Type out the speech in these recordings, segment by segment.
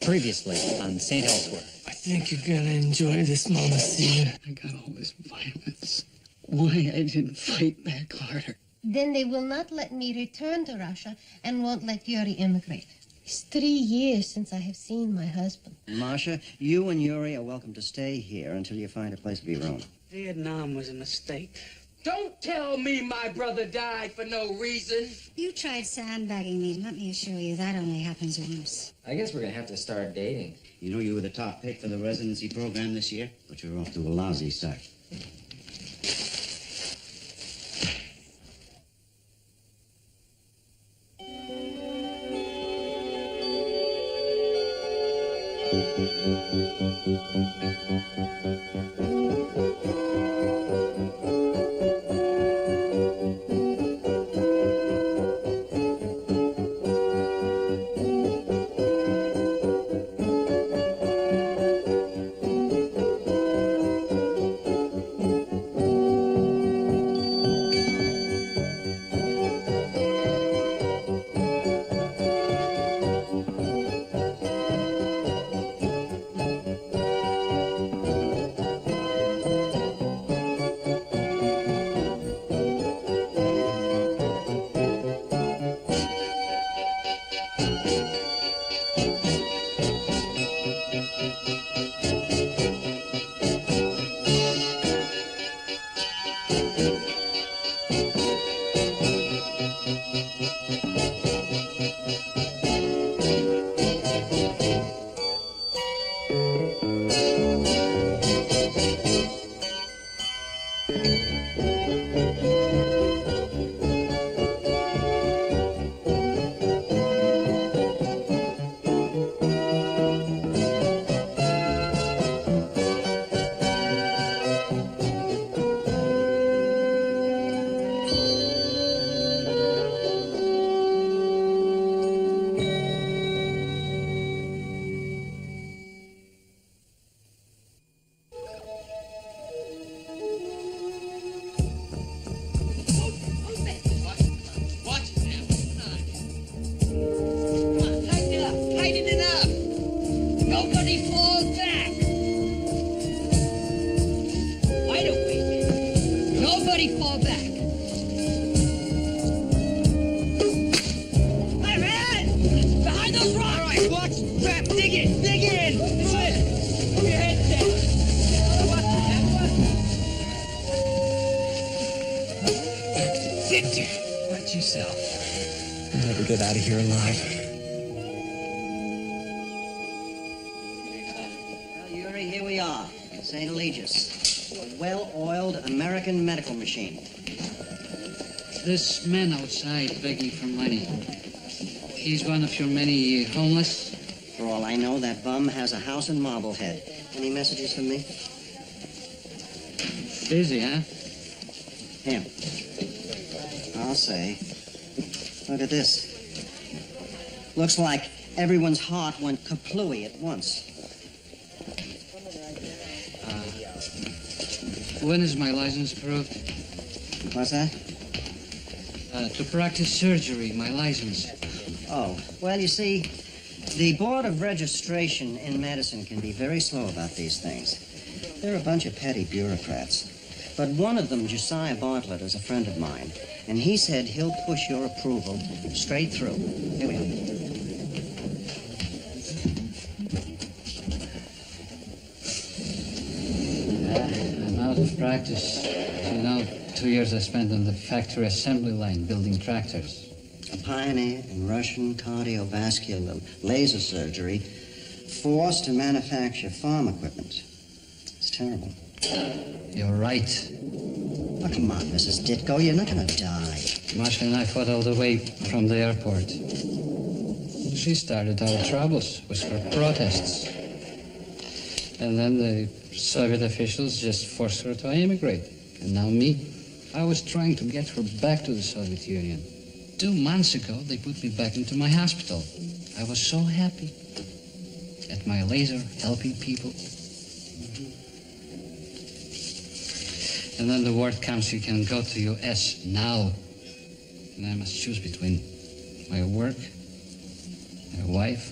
Previously on St. Elsewhere. I think you're gonna enjoy this, Mama Cedar. I got all this violence. Why I didn't fight back harder. Then they will not let me return to Russia and won't let Yuri immigrate. It's 3 years since I have seen my husband. Masha, you and Yuri are welcome to stay here until you find a place of your own. Vietnam was a mistake. Don't tell me my brother died for no reason. You tried sandbagging me. Let me assure you, that only happens once. I guess we're gonna have to start dating. You know you were the top pick for the residency program this year, but you're off to a lousy start. Watch yourself. You'll never get out of here alive. Well, Yuri, here we are. St. Eligius. A well-oiled American medical machine. This man outside begging for money. He's one of your many homeless? For all I know, that bum has a house in Marblehead. Any messages from me? Busy, huh? Him. I'll say. Look at this. Looks like everyone's heart went kaplooey at once. When is my license approved? What's that? To practice surgery, my license. Oh, well, you see, the Board of Registration in medicine can be very slow about these things. They're a bunch of petty bureaucrats. But one of them, Josiah Bartlett, is a friend of mine, and he said he'll push your approval straight through. Here we are. I'm out of practice. You know, 2 years I spent on the factory assembly line building tractors. A pioneer in Russian cardiovascular laser surgery, forced to manufacture farm equipment. It's terrible. You're right. Oh, come on, Mrs. Ditko, you're not going to die. Masha and I fought all the way from the airport. She started our troubles with her protests. And then the Soviet officials just forced her to emigrate. And now me. I was trying to get her back to the Soviet Union. 2 months ago, they put me back into my hospital. I was so happy. At my laser, helping people. And then the word comes, you can go to US now. And I must choose between my work, my wife,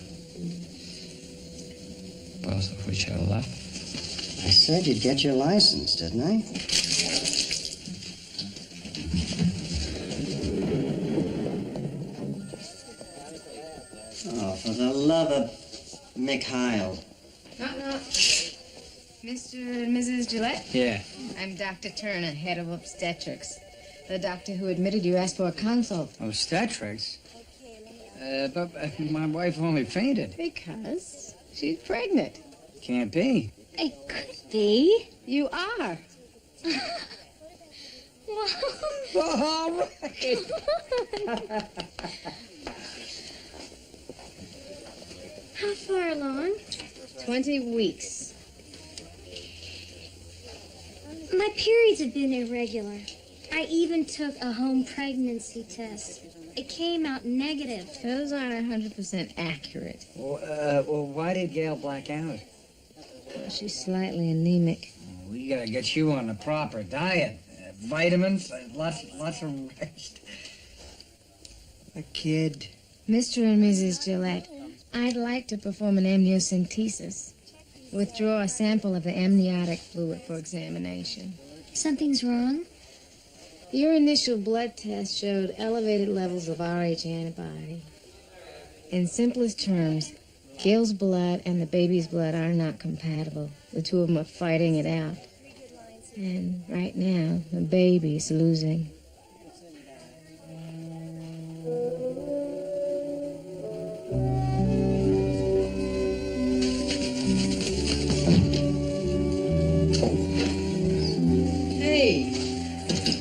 both of which I love. I said you'd get your license, didn't I? Oh, for the love of Mikhail. No. Mr. and Mrs. Gillette? Yeah. I'm Dr. Turner, head of obstetrics. The doctor who admitted you asked for a consult. Obstetrics? But my wife only fainted. Because she's pregnant. Can't be. It could be. You are. All right. How far along? 20 weeks. My periods have been irregular. I even took a home pregnancy test. It came out negative. Those aren't 100% accurate. Well, why did Gail black out? Well, she's slightly anemic. We gotta get you on the proper diet. Vitamins, lots of rest. A kid. Mr. and Mrs. Gillette, I'd like to perform an amniocentesis. Withdraw a sample of the amniotic fluid for examination. Something's wrong? Your initial blood test showed elevated levels of Rh antibody. In simplest terms, Gail's blood and the baby's blood are not compatible. The two of them are fighting it out. And right now, the baby's losing.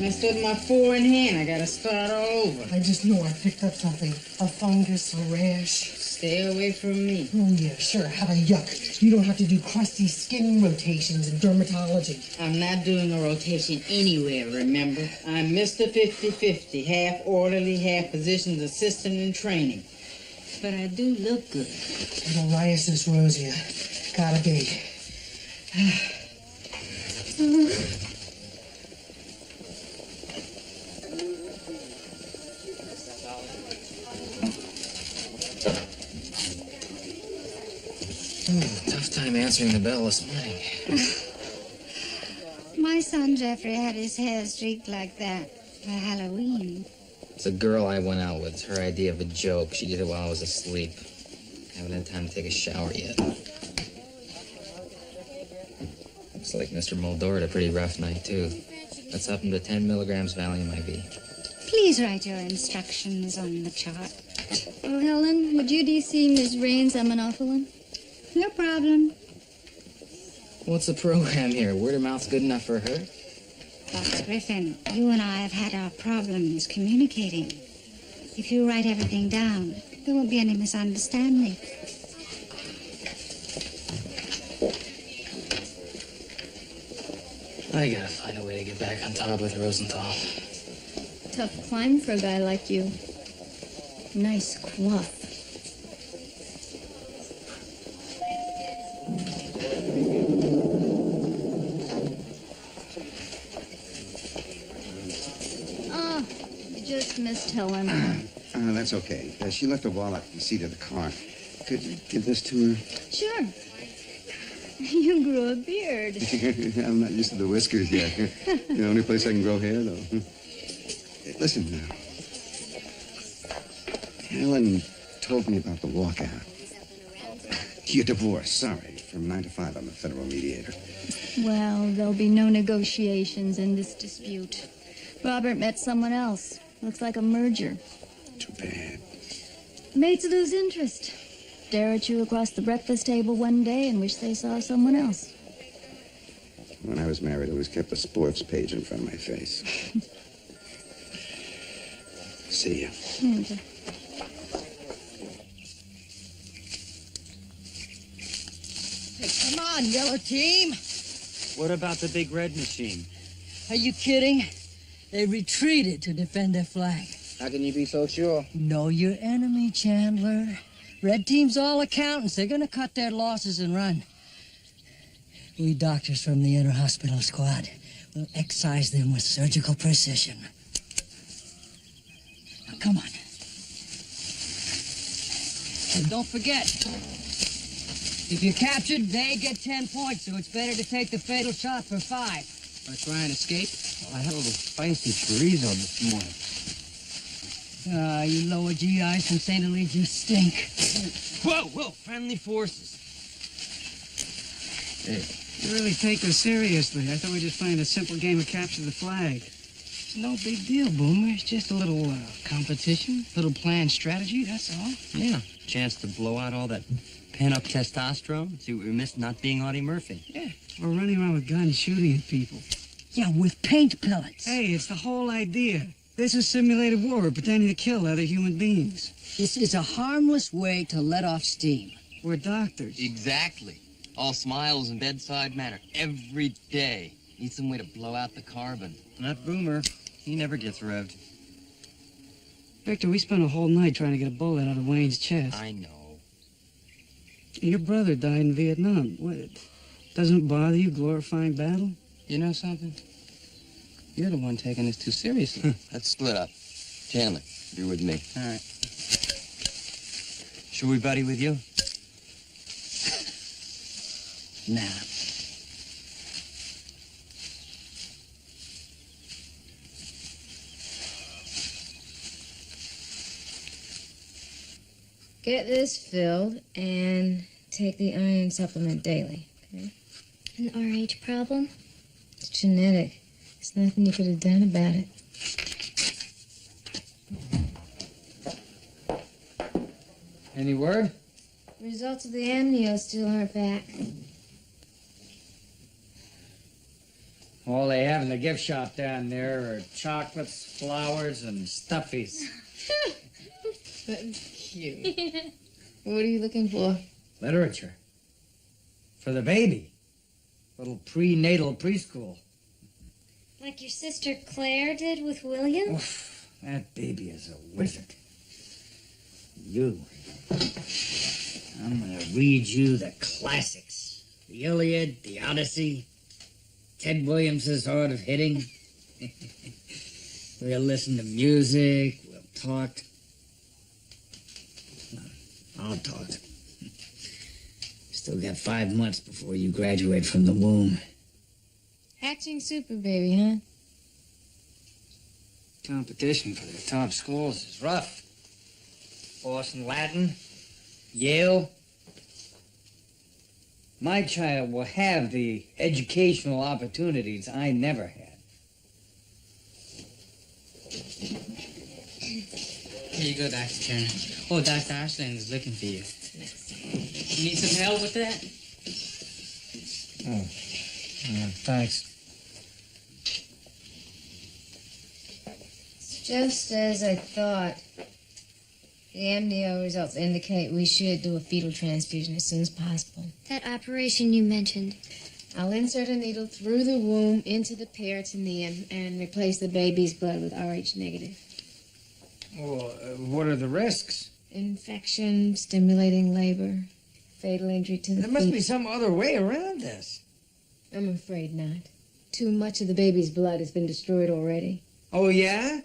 Messed up my four in hand. I gotta start all over. I just know I picked up something. A fungus, a rash. Stay away from me. Oh, yeah, sure. Have a yuck. You don't have to do crusty skin rotations in dermatology. I'm not doing a rotation anywhere, remember? I'm Mr. 50-50, half orderly, half physician's assistant in training. But I do look good. Psoriasis rosea. Gotta be. Tough time answering the bell this morning. My son Jeffrey had his hair streaked like that for Halloween. It's a girl I went out with. It's her idea of a joke. She did it while I was asleep. Haven't had time to take a shower yet. Looks like Mr. Mulder had a pretty rough night, too. Let's up him to 10 milligrams Valium IV. Please write your instructions on the chart. Oh, Helen, would you DC Miss Rain's aminophylline? No problem. What's the program here? Word of mouth's good enough for her? Dr. Griffin, you and I have had our problems communicating. If you write everything down, there won't be any misunderstanding. I gotta find a way to get back on top with Rosenthal. Tough climb for a guy like you. Nice quaff. Just missed Helen. That's okay. She left her wallet in the seat of the car. Could you give this to her? Sure. You grew a beard. I'm not used to the whiskers yet. The only place I can grow hair, though. Listen now. Helen told me about the walkout. Your divorce, sorry. From 9 to 5, I'm a federal mediator. Well, there'll be no negotiations in this dispute. Robert met someone else. Looks like a merger. Too bad. Mates lose interest. Stare at you across the breakfast table one day and wish they saw someone else. When I was married, I always kept the sports page in front of my face. See ya. Okay. Hey, come on, yellow team. What about the big red machine? Are you kidding? They retreated to defend their flag. How can you be so sure? Know your enemy, Chandler. Red team's all accountants. They're gonna cut their losses and run. We doctors from the inter-hospital squad will excise them with surgical precision. Now, come on. And don't forget, If you're captured, they get 10 points, so it's better to take the fatal shot for 5. Want to try and escape? I had a little spicy chorizo this morning. You lower GIs from St. Eligius stink. Whoa, friendly forces. Hey, you really take this seriously. I thought we'd just playing a simple game of capture the flag. It's no big deal, Boomer. It's just a little competition, little planned strategy, that's all. Yeah, chance to blow out all that pent-up testosterone. See what we missed not being Audie Murphy. Yeah, or running around with guns shooting at people. Yeah, with paint pellets. Hey, it's the whole idea. This is simulated war. We're pretending to kill other human beings. This is a harmless way to let off steam. We're doctors. Exactly. All smiles and bedside manner. Every day. Need some way to blow out the carbon. Not Boomer. He never gets revved. Victor, we spent a whole night trying to get a bullet out of Wayne's chest. I know. Your brother died in Vietnam. What? Doesn't it bother you glorifying battle? You know something? You're the one taking this too seriously. Let's split up. Chandler, you're with me. All right. Should we buddy with you? Nah. Get this filled and take the iron supplement daily, okay? An RH problem? It's genetic. There's nothing you could have done about it. Any word? Results of the amnio still aren't back. All they have in the gift shop down there are chocolates, flowers, and stuffies. That's cute. What are you looking for? Literature. For the baby. Little prenatal preschool. Like your sister Claire did with William? Oof, that baby is a wizard. You. I'm gonna read you the classics. The Iliad, the Odyssey, Ted Williams's Art of Hitting. We'll listen to music, we'll talk. I'll talk. Still got 5 months before you graduate from the womb. Hatching super baby, huh? Competition for the top schools is rough. Boston Latin, Yale. My child will have the educational opportunities I never had. Here you go, Dr. Turner. Oh, Dr. Ashland is looking for you. You need some help with that? Oh, thanks. It's just as I thought. The amnio results indicate we should do a fetal transfusion as soon as possible. That operation you mentioned. I'll insert a needle through the womb into the peritoneum and replace the baby's blood with Rh negative. Well, what are the risks? Infection, stimulating labor, fatal injury to the There must be fetus. some other way around this. I'm afraid not. Too much of the baby's blood has been destroyed already. Oh, yeah?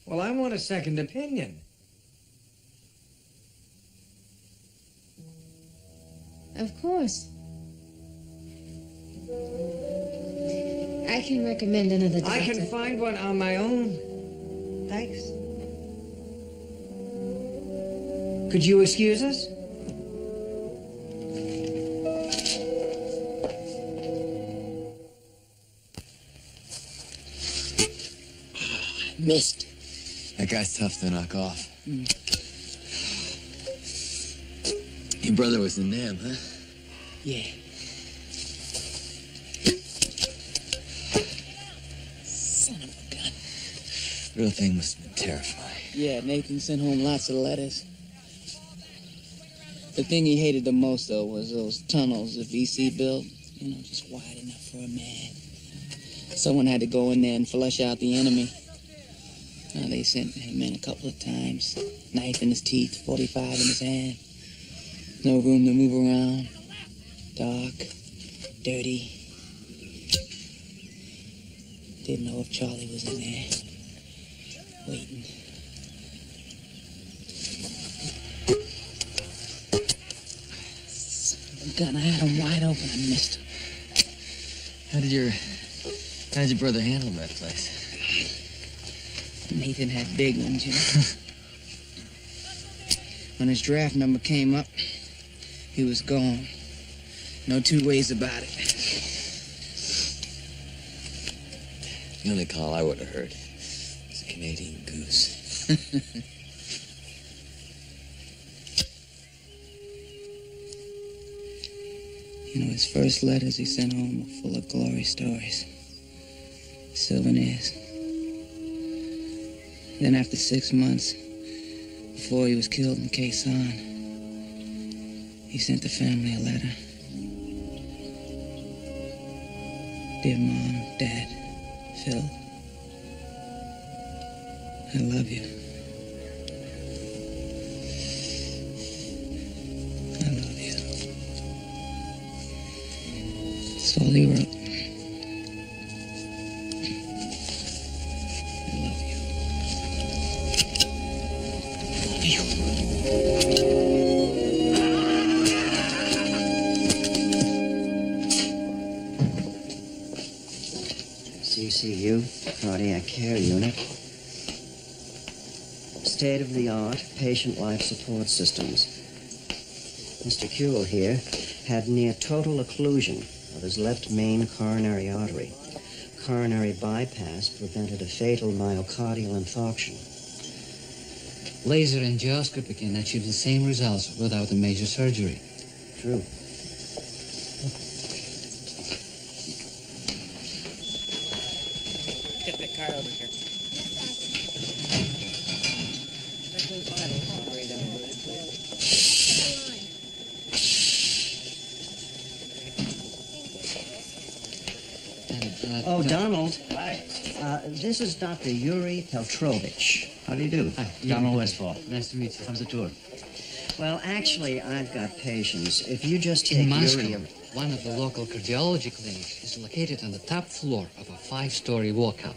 Well, I want a second opinion. Of course. I can recommend another doctor. I can find one on my own. Thanks. Could you excuse us? Missed. That guy's tough to knock off. Your brother was in Nam, huh? Yeah. Son of a gun. Real thing must have been terrifying. Yeah, Nathan sent home lots of letters. The thing he hated the most, though, was those tunnels the VC built. You know, just wide enough for a man. Someone had to go in there and flush out the enemy. Now, they sent him in a couple of times. Knife in his teeth, 45 in his hand. No room to move around. Dark, dirty. Didn't know if Charlie was in there. Waiting. gun. I had him wide open. I missed him. How did your brother handle that place? Nathan had big ones, you know. When his draft number came up, he was gone. No two ways about it. The only call I would have heard was a Canadian goose. You know, his first letters he sent home were full of glory stories. Souvenirs. Then after 6 months, before he was killed in Quezon, he sent the family a letter. Dear Mom, Dad, Phil, I love you. I love you. That's all he wrote. CCU, Cardiac Care Unit. State-of-the-art patient life support systems. Mr. Kuehl here had near total occlusion of his left main coronary artery. Coronary bypass prevented a fatal myocardial infarction. Laser angioscopy can achieve the same results without a major surgery. True. Get the car over here. Oh, Donald. Hi. This is Dr. Yuri Petrovich. How do you do? Hi, Donald Westfall. Nice to meet you. How's the tour? Well, actually, I've got patients. If you just In take Moscow, Yuri... one of the local cardiology clinics is located on the top floor of a 5-story walkout.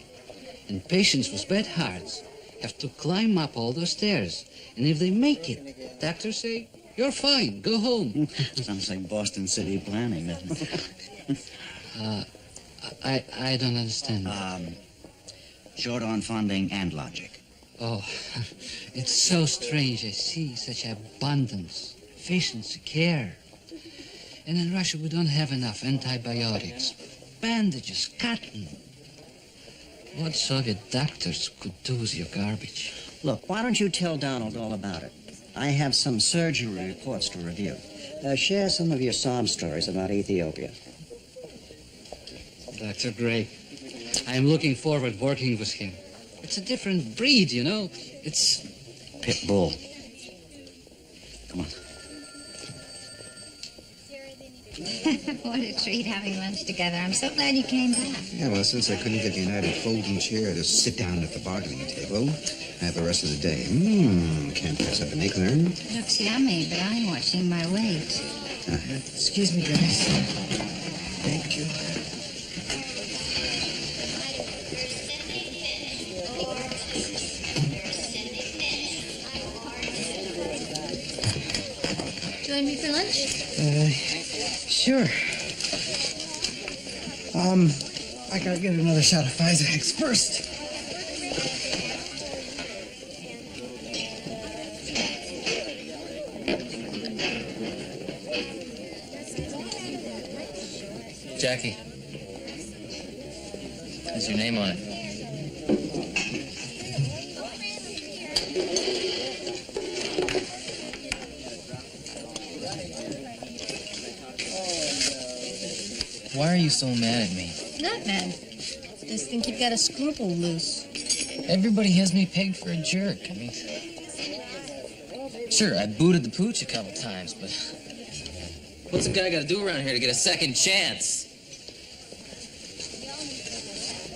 And patients with bad hearts have to climb up all those stairs. And if they make it, doctors say, you're fine, go home. Sounds like Boston City planning, doesn't it? I don't understand. Short on funding and logic. Oh, it's so strange. I see such abundance, efficiency, care. And in Russia, we don't have enough antibiotics, bandages, cotton. What Soviet doctors could do with your garbage? Look, why don't you tell Donald all about it? I have some surgery reports to review. Share some of your sob stories about Ethiopia. Dr. Gray, I'm looking forward working with him. It's a different breed, you know. It's... Pit bull. Come on. What a treat having lunch together. I'm so glad you came back. Yeah, well, since I couldn't get the United folding chair to sit down at the bargaining table, I have the rest of the day. Can't pass up an acorn. Looks yummy, but I'm watching my weight. Excuse me, Dennis. Thank you. Join me for lunch? Sure. I gotta get another shot of Pfizer first. Jackie. Has your name on it. Why are you so mad at me? Not mad. Just think you've got a scruple loose. Everybody has me pegged for a jerk. I mean, sure, I booted the pooch a couple times, but what's a guy got to do around here to get a second chance?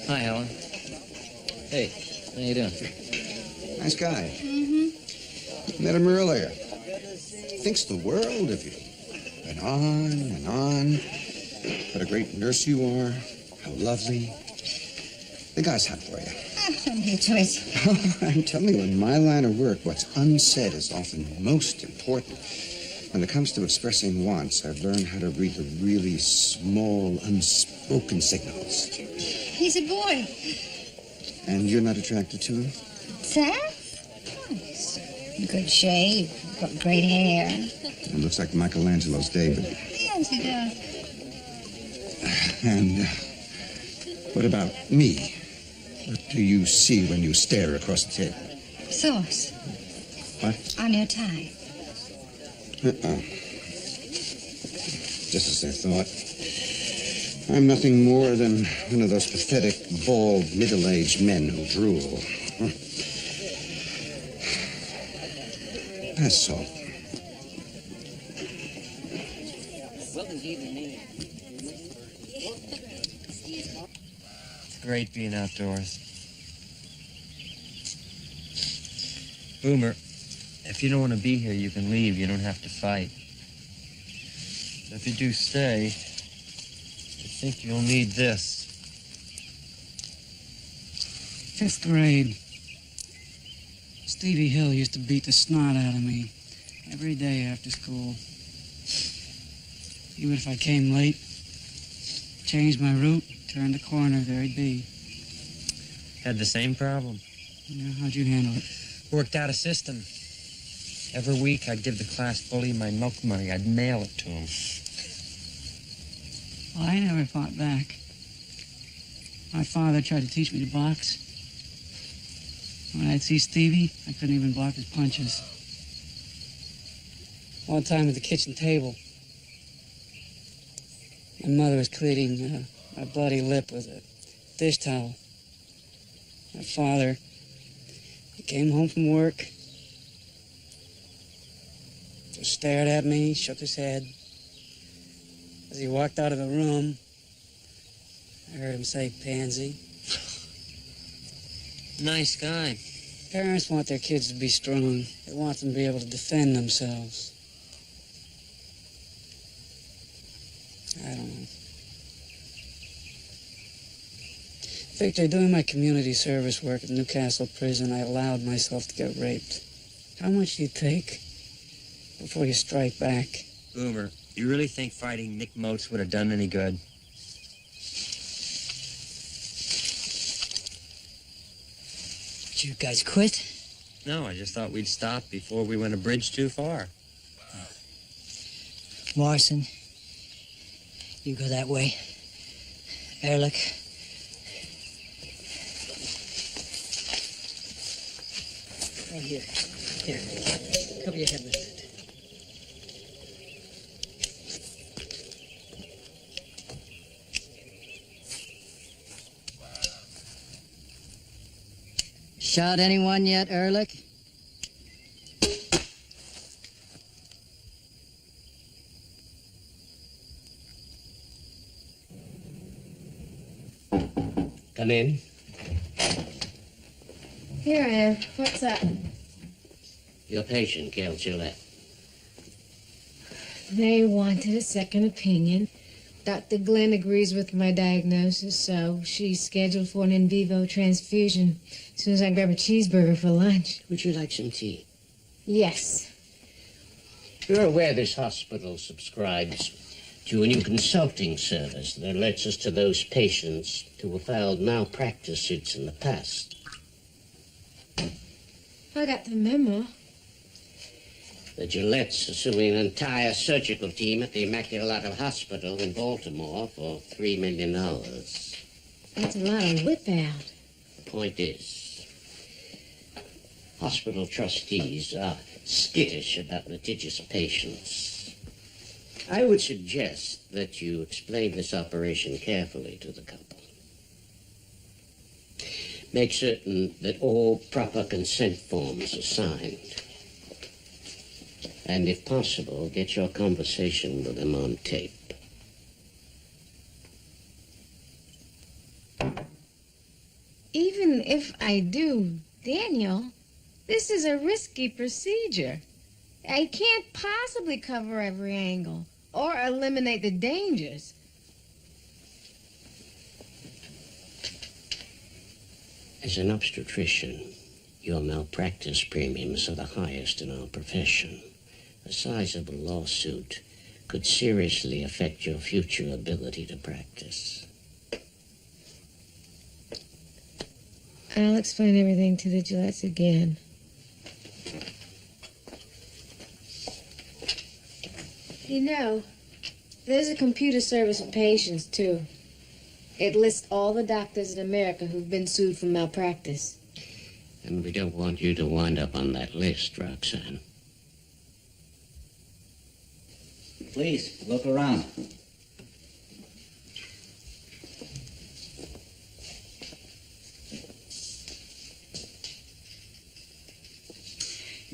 Hi, Helen. Hey, how you doing? Nice guy. Met him earlier. Thinks the world of you. And on and on. What a great nurse you are. How lovely. The guy's hot for you. Your choice. I'm telling you, in my line of work, what's unsaid is often most important. When it comes to expressing wants, I've learned how to read the really small, unspoken signals. He's a boy. And you're not attracted to him? Seth? Oh, he's in good shape. Got great hair. It looks like Michelangelo's David. Yes, he does. And what about me? What do you see when you stare across the table? Sauce. What? On your tie. Just as I thought. I'm nothing more than one of those pathetic, bald, middle-aged men who drool. That's all. It's great being outdoors. Boomer, if you don't want to be here, you can leave. You don't have to fight. If you do stay, I think you'll need this. 5th grade. Stevie Hill used to beat the snot out of me every day after school. Even if I came late, changed my route, turned the corner, there he'd be. Had the same problem. Yeah, how'd you handle it? Worked out a system. Every week, I'd give the class bully my milk money. I'd mail it to him. Well, I never fought back. My father tried to teach me to box. When I'd see Stevie, I couldn't even block his punches. One time at the kitchen table, my mother was cleaning my bloody lip with a dish towel. My father, he came home from work, just stared at me, shook his head. As he walked out of the room, I heard him say, "Pansy." Nice guy. Parents want their kids to be strong. They want them to be able to defend themselves. I don't know. Victor, doing my community service work at Newcastle Prison, I allowed myself to get raped. How much do you take before you strike back? Boomer, you really think fighting Nick Moats would have done any good? Did you guys quit? No, I just thought we'd stop before we went a bridge too far. Morrison, you go that way. Ehrlich. Right here. Here. Cover your head with it. Shot anyone yet, Ehrlich? Come in. Here I am. What's up? Your patient, Gail Gillette. They wanted a second opinion. Dr. Glenn agrees with my diagnosis, so she's scheduled for an in vivo transfusion as soon as I grab a cheeseburger for lunch. Would you like some tea? Yes. You're aware this hospital subscribes to a new consulting service that alerts us to those patients who have filed malpractice suits in the past. I got the memo. The Gillette's assuming an entire surgical team at the Immaculata Hospital in Baltimore for $3 million. That's a lot of whip out. The point is, hospital trustees are skittish about litigious patients. I would suggest that you explain this operation carefully to the couple. Make certain that all proper consent forms are signed. And if possible, get your conversation with them on tape. Even if I do, Daniel, this is a risky procedure. I can't possibly cover every angle or eliminate the dangers. As an obstetrician, your malpractice premiums are the highest in our profession. A sizable lawsuit could seriously affect your future ability to practice. I'll explain everything to the Gillettes again. You know, there's a computer service for patients, too. It lists all the doctors in America who've been sued for malpractice. And we don't want you to wind up on that list, Roxanne. Please, look around.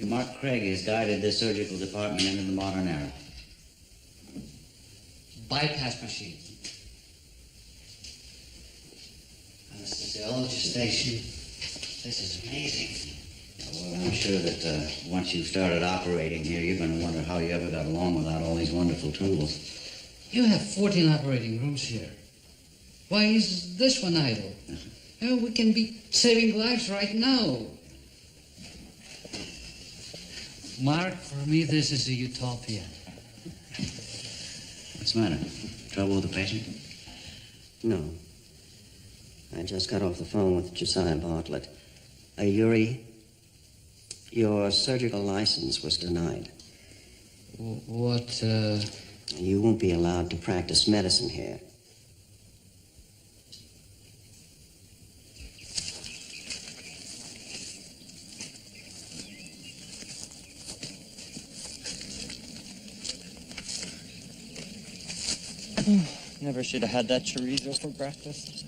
Mark Craig has guided this surgical department into the modern era. Bypass machine. Anesthesiology station. This is amazing. Well, I'm sure that once you've started operating here, you're going to wonder how you ever got along without all these wonderful tools. You have 14 operating rooms here. Why is this one idle? We can be saving lives right now. Mark, for me, this is a utopia. What's the matter? Trouble with the patient? No. I just got off the phone with Josiah Bartlett. Yuri, your surgical license was denied. What, You won't be allowed to practice medicine here. Never should have had that chorizo for breakfast.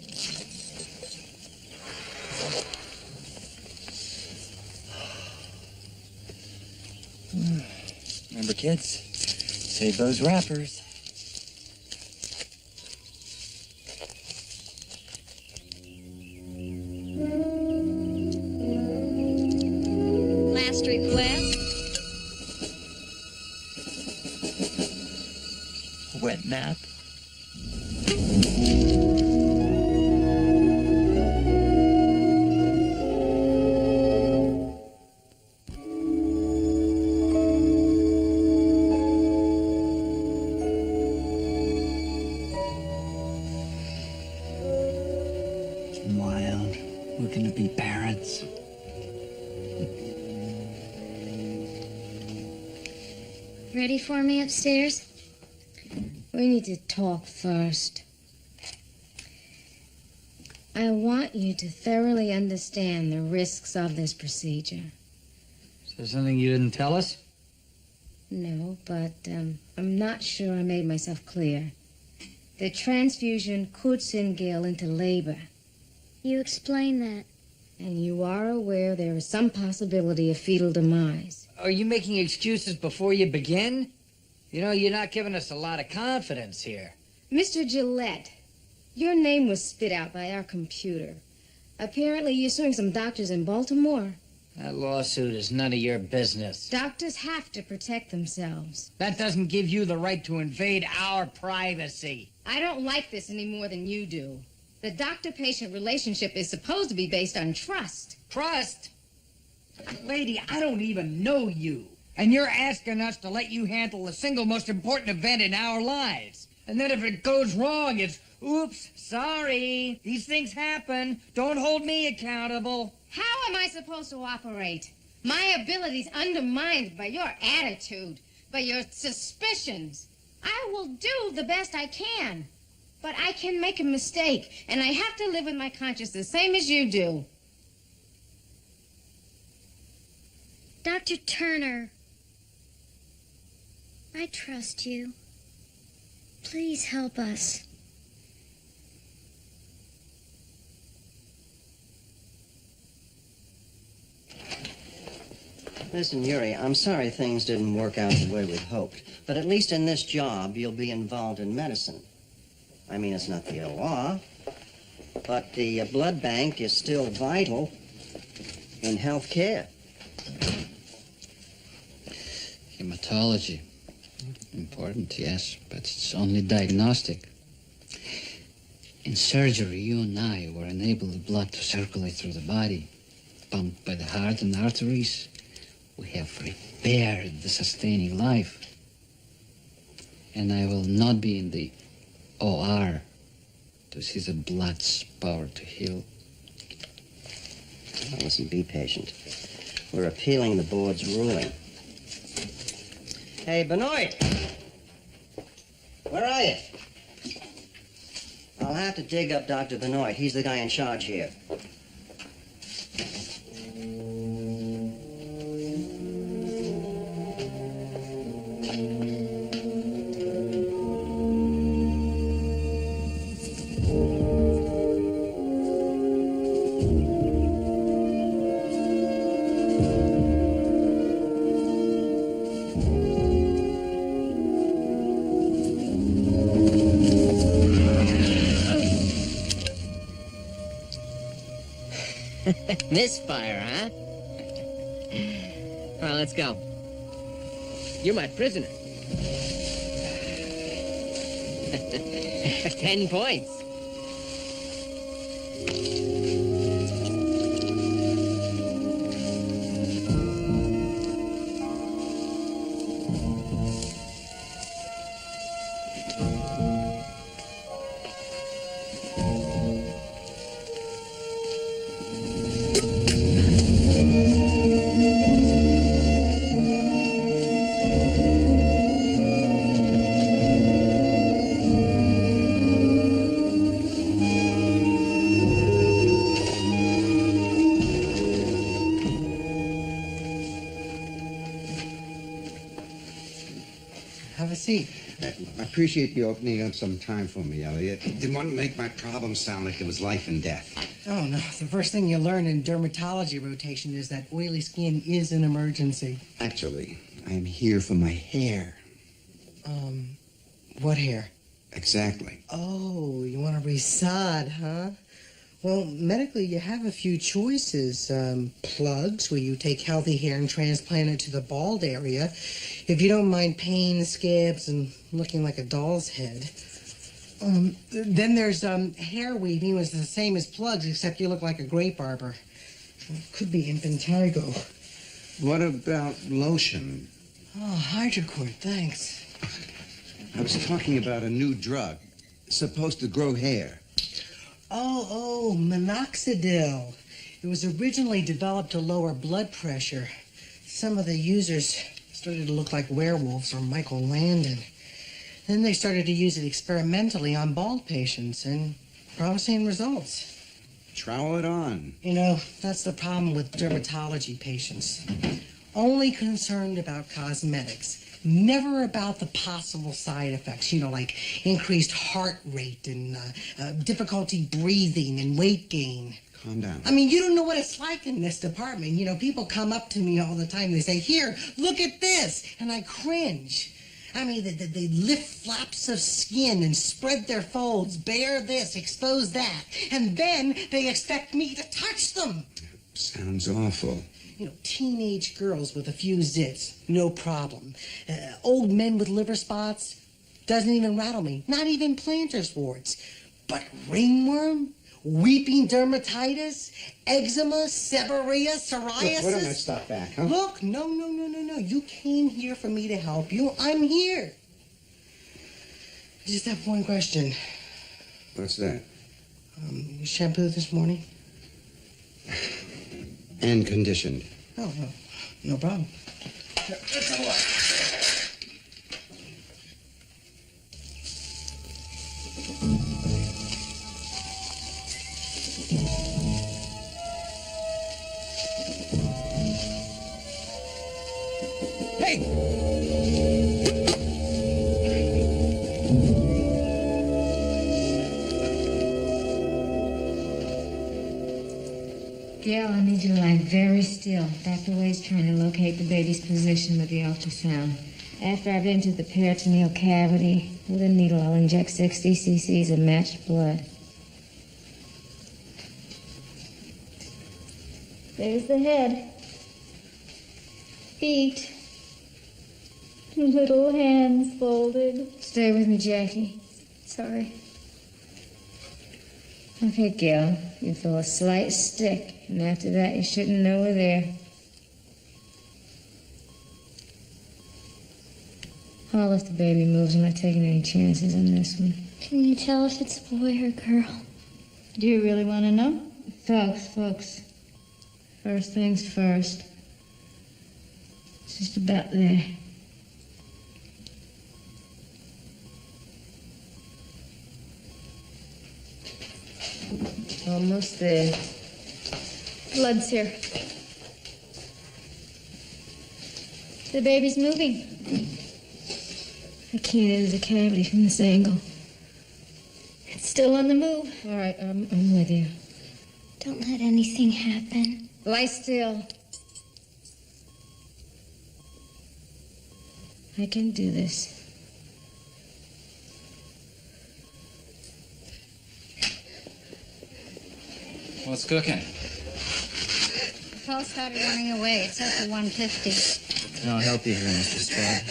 Remember, kids, save those wrappers. Last request. Wet nap. Wild. We're gonna be parents. Ready for me upstairs? We need to talk first. I want you to thoroughly understand the risks of this procedure. Is there something you didn't tell us? No, but I'm not sure I made myself clear. The transfusion could send Gail into labor. You explain that. And you are aware there is some possibility of fetal demise. Are you making excuses before you begin? You know, you're not giving us a lot of confidence here. Mr. Gillette, your name was spit out by our computer. Apparently you're suing some doctors in Baltimore. That lawsuit is none of your business. Doctors have to protect themselves. That doesn't give you the right to invade our privacy. I don't like this any more than you do. The doctor-patient relationship is supposed to be based on trust. Trust? Lady, I don't even know you. And you're asking us to let you handle the single most important event in our lives. And then if it goes wrong, it's, oops, sorry. These things happen. Don't hold me accountable. How am I supposed to operate? My ability's undermined by your attitude, by your suspicions. I will do the best I can. But I can make a mistake, and I have to live with my conscience the same as you do. Dr. Turner, I trust you. Please help us. Listen, Yuri, I'm sorry things didn't work out the way we'd hoped. But at least in this job, you'll be involved in medicine. I mean, it's not the OR, but the blood bank is still vital in health care. Hematology. Important, yes, but it's only diagnostic. In surgery, you and I will enable the blood to circulate through the body. Pumped by the heart and arteries, we have free bear the sustaining life. And I will not be in the OR to see the blood's power to heal. Now, listen, be patient. We're appealing the board's ruling. Hey, Benoit! Where are you? I'll have to dig up Dr. Benoit. He's the guy in charge here. Misfire, huh? Well, let's go. You're my prisoner. 10 points. Have a seat. I appreciate you opening up some time for me, Elliot. Didn't want to make my problem sound like it was life and death. Oh, no. The first thing you learn in dermatology rotation is that oily skin is an emergency. Actually, I am here for my hair. What hair? Exactly. Oh, you want to resod, huh? Well, medically, you have a few choices. Plugs, where you take healthy hair and transplant it to the bald area. If you don't mind pain, scabs, and looking like a doll's head. Then there's hair weaving, which is the same as plugs, except you look like a grape arbor. Could be impetigo. What about lotion? Oh, hydrocord, thanks. I was talking about a new drug. It's supposed to grow hair. Oh, minoxidil. It was originally developed to lower blood pressure. Some of the users started to look like werewolves or Michael Landon. Then they started to use it experimentally on bald patients, and promising results. Trowel it on. You know, that's the problem with dermatology patients. Only concerned about cosmetics. Never about the possible side effects, like increased heart rate and difficulty breathing and weight gain. Calm down. I mean, you don't know what it's like in this department. People come up to me all the time. They say, "Here, look at this." And I cringe. I mean, they lift flaps of skin and spread their folds, bare this, expose that. And then they expect me to touch them. Sounds awful. Teenage girls with a few zits, no problem. Old men with liver spots, doesn't even rattle me. Not even plantar's warts. But ringworm, weeping dermatitis, eczema, seborrhea, psoriasis. Look, why don't I stop back, huh? Look, no. You came here for me to help you. I'm here. I just have one question. What's that? You shampooed this morning? And conditioned. Oh, no problem. Let's have a look. Gail, I need you to lie very still. Dr. Wade's trying to locate the baby's position with the ultrasound. After I've emptied the peritoneal cavity with a needle, I'll inject 60 cc's of matched blood. There's the head. Feet. Little hands folded. Stay with me, Jackie. Sorry. Okay, Gail, you feel a slight stick, and after that you shouldn't know we're there. All if the baby moves. I'm not taking any chances on this one. Can you tell if it's a boy or a girl? Do you really want to know? Folks. First things first. It's just about there. Almost there. Blood's here. The baby's moving. I can't enter the cavity from this angle. It's still on the move. All right, I'm with you. Don't let anything happen. Lie still. I can do this. What's cooking? The fellow started running away. It's up to 150. I'll help you here, Mr. Spud.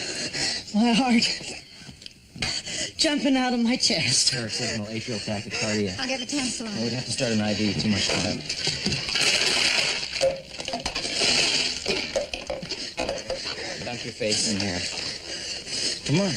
My heart jumping out of my chest. Paroxysmal atrial tachycardia. I'll get the pencil on. We'd have to start an IV. Too much blood. Dunk your face in here. Come on.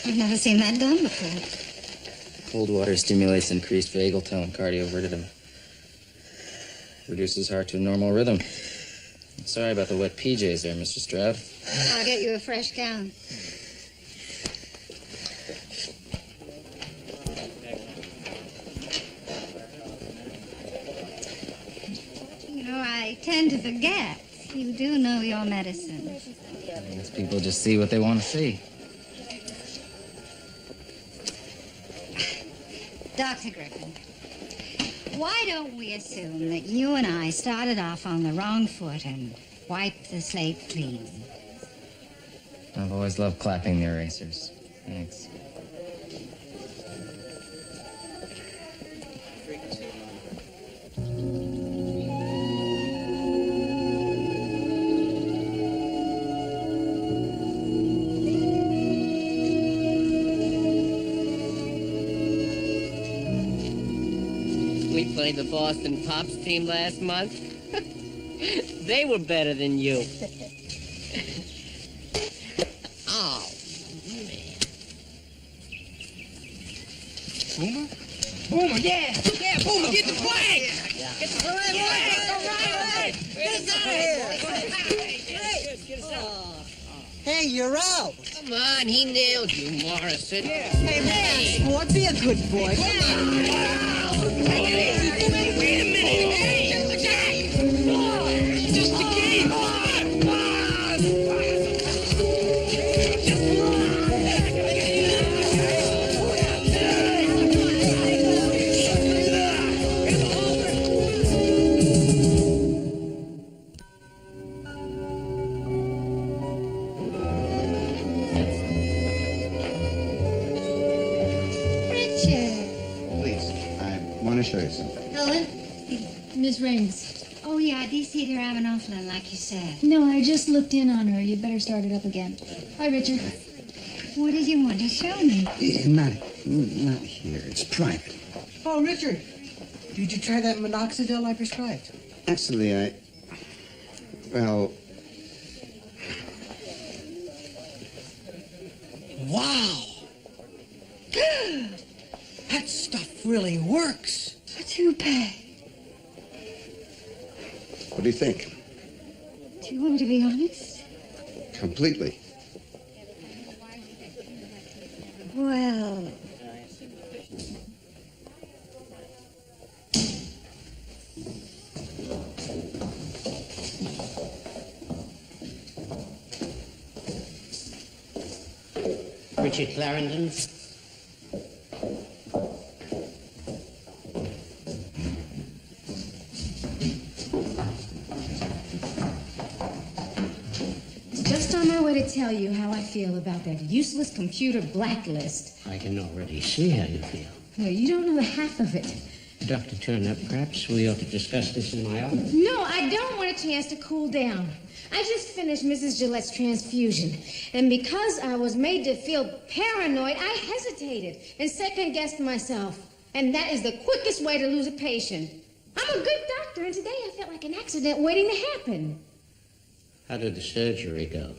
I've never seen that done before. Cold water stimulates increased vagal tone, cardiovertitum. Reduces heart to a normal rhythm. Sorry about the wet PJs there, Mr. Stroud. I'll get you a fresh gown. You know, I tend to forget. You do know your medicine. I guess people just see what they want to see. Dr. Griffin, why don't we assume that you and I started off on the wrong foot and wiped the slate clean? I've always loved clapping the erasers. Thanks. We played the Boston Pops team last month. They were better than you. Oh, man. Boomer? Boomer, yeah, Boomer, get the flag! Get the flag! All right. Get us out of here! Get us out. Hey, you're out. Come on, he nailed you, Morrison. Hey, man, sport, be a good boy. Wait a minute. Hey, just a game. Please, I want to show you something. Helen? Miss Raines. Oh, yeah, I see her having Offland, like you said. No, I just looked in on her. You better start it up again. Hi, Richard. What did you want to show me? Not here. It's private. Oh, Richard, did you try that minoxidil I prescribed? Actually, well, Wow. That stuff really works. A toupee. what do you think? Do you want me to be honest? Completely. Well, Richard Clarendon. Just on my way to tell you how I feel about that useless computer blacklist. I can already see how you feel. No, you don't know the half of it. Dr. Turner, perhaps we ought to discuss this in my office. No, I don't want a chance to cool down. I just finished Mrs. Gillette's transfusion, and because I was made to feel paranoid, I hesitated and second-guessed myself. And that is the quickest way to lose a patient. I'm a good doctor, and today I felt like an accident waiting to happen. How did the surgery go?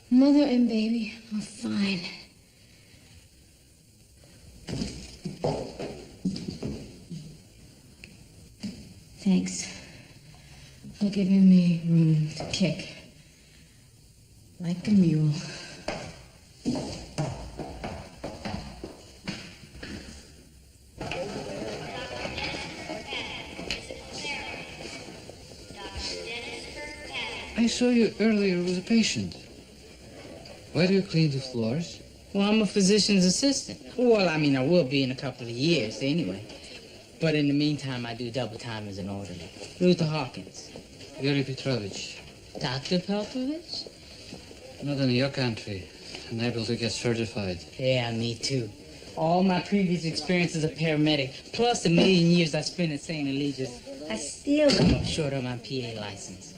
Mother and baby are fine. Thanks for giving me room to kick like a mule. I saw you earlier with a patient. Why do you clean the floors? Well, I'm a physician's assistant. Well, I mean, I will be in a couple of years anyway. But in the meantime, I do double time as an orderly. Luther Hawkins. Yuri Petrovich. Dr. Peltovich? Not in your country. Unable to get certified. Yeah, me too. All my previous experience as a paramedic, plus the million years I spent at St. Eligius, I still come up short on my PA license.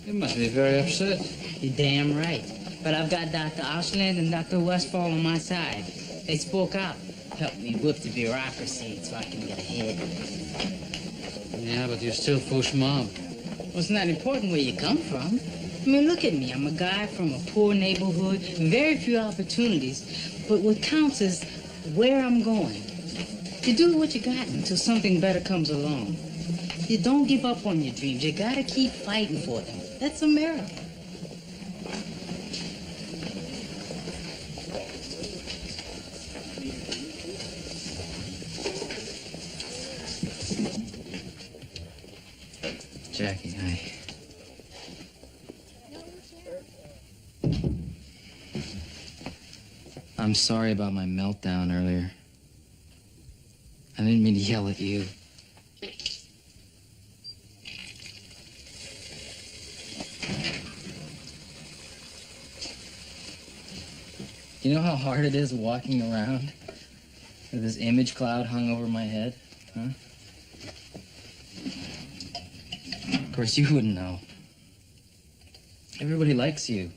You must be very upset. You're damn right. But I've got Dr. Ashland and Dr. Westfall on my side. They spoke out, helped me whip the bureaucracy so I can get ahead. Yeah, but you're still Fouche mob. Well, it's not important where you come from. I mean, look at me. I'm a guy from a poor neighborhood, very few opportunities. But what counts is where I'm going. You do what you got until something better comes along. You don't give up on your dreams. You gotta keep fighting for them. That's America. Jackie, hi. I'm sorry about my meltdown earlier. I didn't mean to yell at you. You know how hard it is walking around with this image cloud hung over my head, huh? Of course, you wouldn't know. Everybody likes you.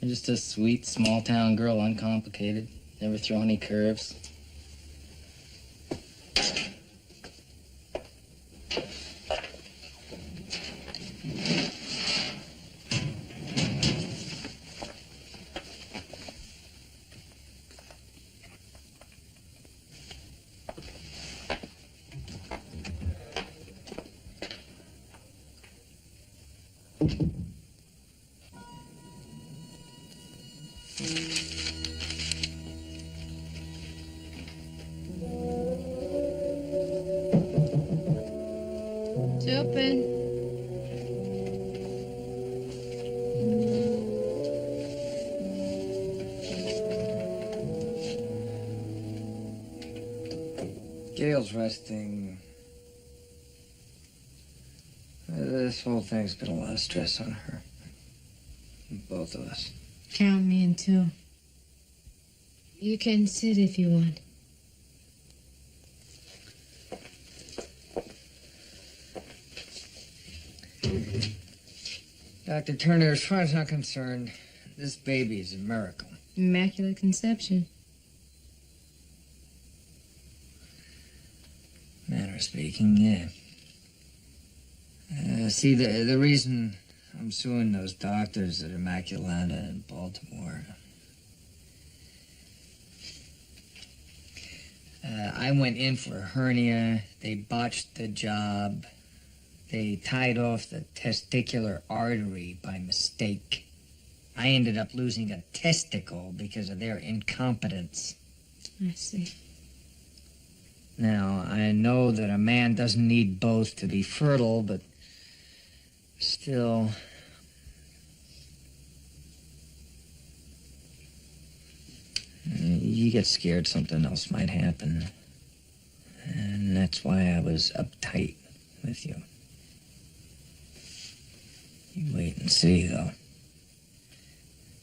You're just a sweet, small-town girl, uncomplicated, never throw any curves. It's open. Gail's resting. This whole thing's put a lot of stress on her. Both of us. Count me in too. You can sit if you want. Dr. Turner, as far as I'm concerned, this baby is a miracle. Immaculate conception. Manner of speaking, yeah. See, the reason I'm suing those doctors at Immaculata in Baltimore. I went in for a hernia. They botched the job. They tied off the testicular artery by mistake. I ended up losing a testicle because of their incompetence. I see. Now, I know that a man doesn't need both to be fertile, but still... You get scared something else might happen. And that's why I was uptight with you. You wait and see, though.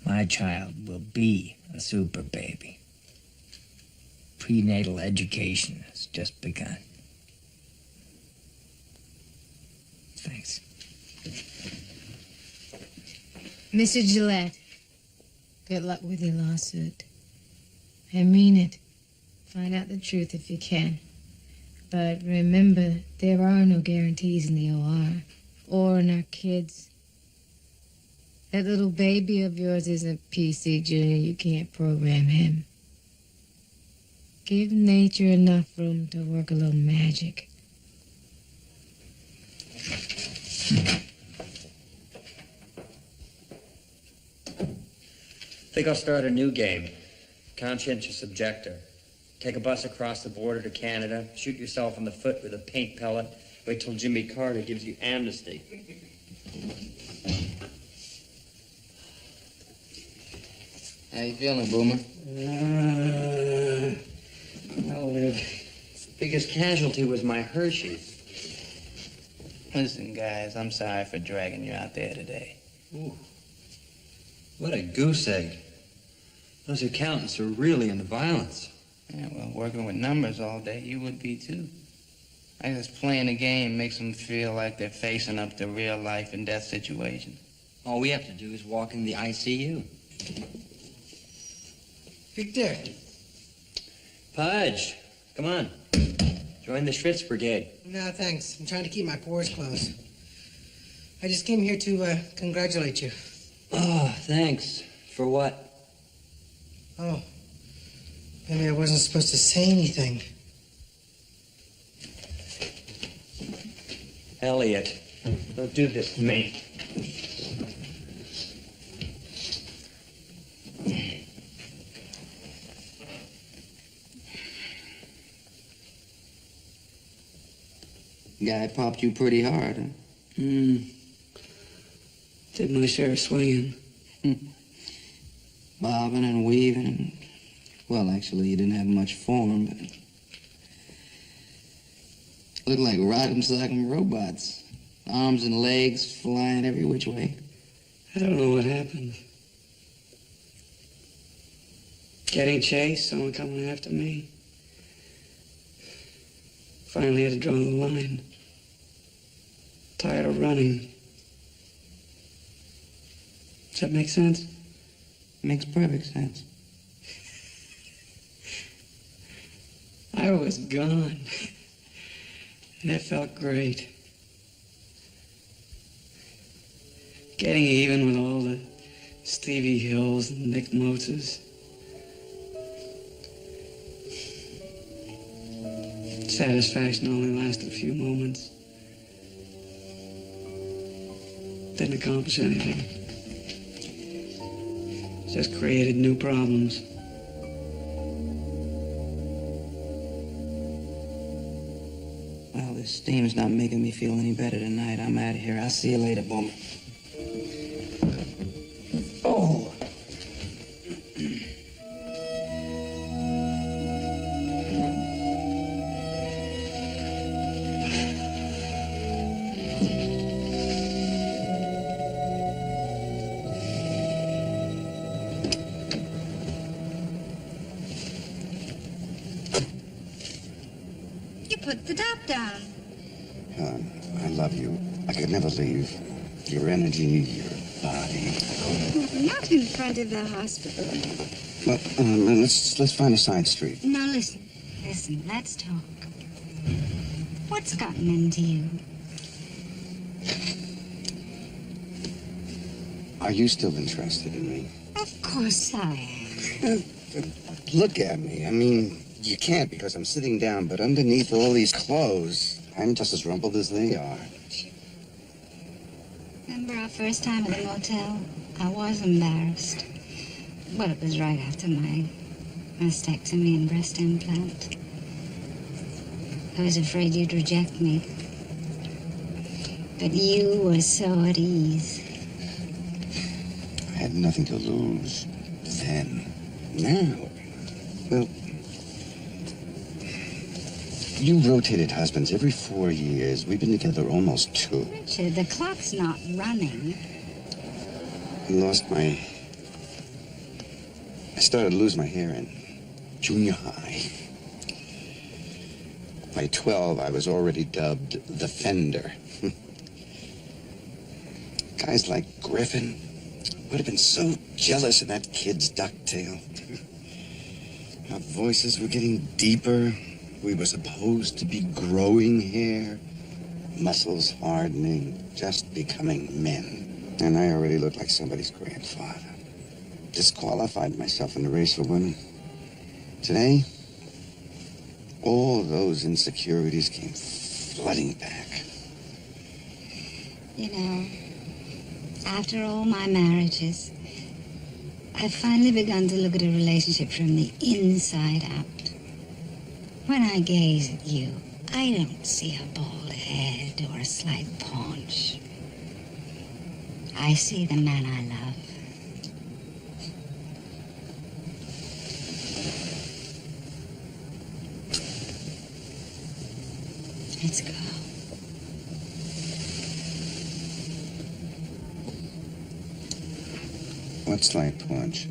My child will be a super baby. prenatal education has just begun. Thanks. Mr. Gillette, good luck with your lawsuit. I mean it. Find out the truth if you can. But remember, there are no guarantees in the OR or in our kids. That little baby of yours isn't PC, Junior. You can't program him. Give nature enough room to work a little magic. Think I'll start a new game. Conscientious objector. Take a bus across the border to Canada, shoot yourself in the foot with a paint pellet, wait till Jimmy Carter gives you amnesty. How you feeling, Boomer? Well, the biggest casualty was my Hershey's. Listen, guys, I'm sorry for dragging you out there today. Ooh. What a goose egg. Those accountants are really into violence. Yeah, well, working with numbers all day, you would be too. I guess playing a game makes them feel like they're facing up to real life and death situations. All we have to do is walk in the ICU. Victor. Pudge, come on. Join the Schwitz Brigade. No, thanks. I'm trying to keep my pores closed. I just came here to congratulate you. Oh, thanks. For what? Oh. Maybe I wasn't supposed to say anything. Elliot, don't do this to me. Guy popped you pretty hard, huh? Did my share of swinging. Bobbing and weaving and... Well, actually, you didn't have much form, but... Looked like rock'em sock'em robots. Arms and legs flying every which way. I don't know what happened. Getting chased, someone coming after me. Finally had to draw the line. Tired of running. Does that make sense? Makes perfect sense. I was gone. And it felt great. Getting even with all the Stevie Hills and Nick Moses. Satisfaction only lasted a few moments. Didn't accomplish anything. Just created new problems. Well, this steam's not making me feel any better tonight. I'm out of here. I'll see you later, Boomer. Oh! You put the top down. Helen, I love you. I could never leave. Your energy, your body. Not in front of the hospital. Well, let's find a side street. Now listen, let's talk. What's gotten into you? Are you still interested in me? Of course I am. Look at me. I mean, you can't because I'm sitting down, but underneath all these clothes, I'm just as rumpled as they are. Remember our first time at the motel? I was embarrassed. Well, it was right after my mastectomy and breast implant. I was afraid you'd reject me. But you were so at ease. I had nothing to lose then. Now, well, you rotated husbands every 4 years. We've been together almost 2. Richard, the clock's not running. I started to lose my hair in junior high. By 12, I was already dubbed the Fender. Guys like Griffin would have been so jealous of that kid's ducktail. Our voices were getting deeper. We were supposed to be growing hair, muscles hardening, just becoming men. And I already looked like somebody's grandfather. Disqualified myself in the race for women. Today, all those insecurities came flooding back. You know, after all my marriages, I've finally begun to look at a relationship from the inside out. When I gaze at you, I don't see a bald head or a slight paunch. I see the man I love. Let's go. What slight paunch?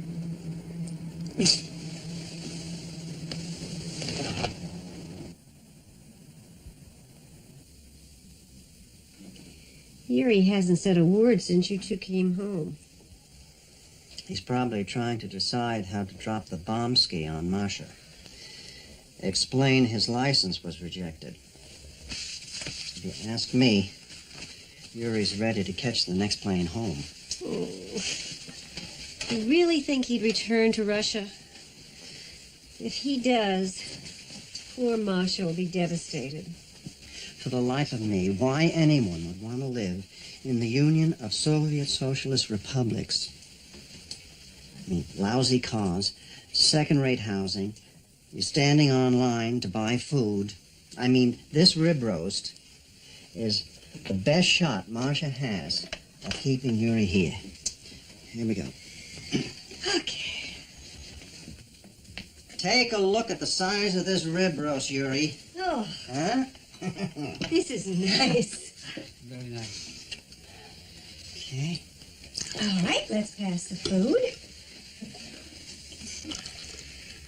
Yuri hasn't said a word since you two came home. He's probably trying to decide how to drop the bomb ski on Masha. Explain his license was rejected. If you ask me, Yuri's ready to catch the next plane home. Oh. You really think he'd return to Russia? If he does, poor Masha will be devastated. For the life of me, why anyone would want to live in the Union of Soviet Socialist Republics? I mean, lousy cars, second-rate housing, you're standing online to buy food. I mean, this rib roast is the best shot Masha has of keeping Yuri here. Here we go. Okay. Take a look at the size of this rib roast, Yuri. Oh, Huh? this is nice. Very nice. Okay. All right, let's pass the food.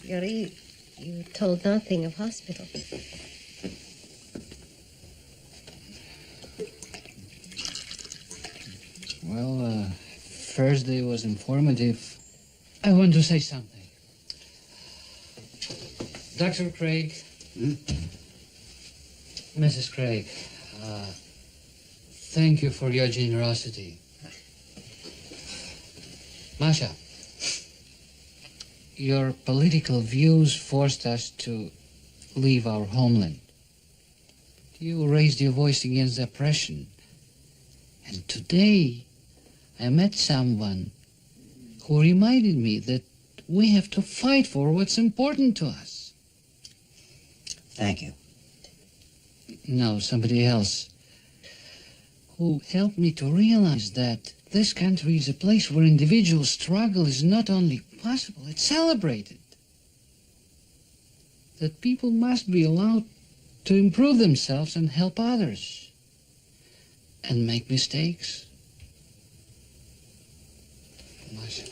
Yuri, you told nothing of hospital. Well, first day was informative. I want to say something. Dr. Craig, Mrs. Craig, thank you for your generosity. Masha, your political views forced us to leave our homeland. You raised your voice against oppression. And today, I met someone who reminded me that we have to fight for what's important to us. Thank you. No, somebody else, who helped me to realize that this country is a place where individual struggle is not only possible, it's celebrated. That people must be allowed to improve themselves and help others. And make mistakes. Masha.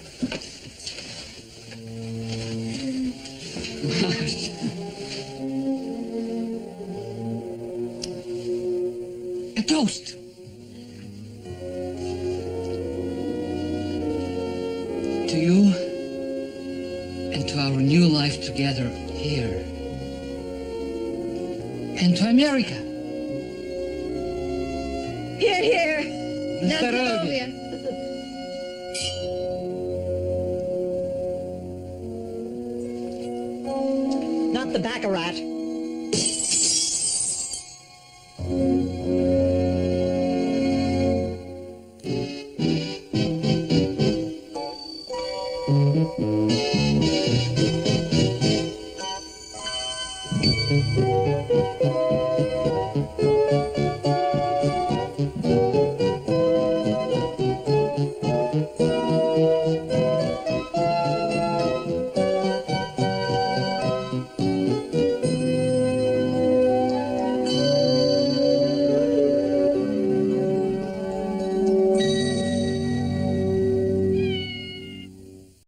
A toast. To you and to our new life together here. And to America. Here, here. Здоровья. Not the baccarat.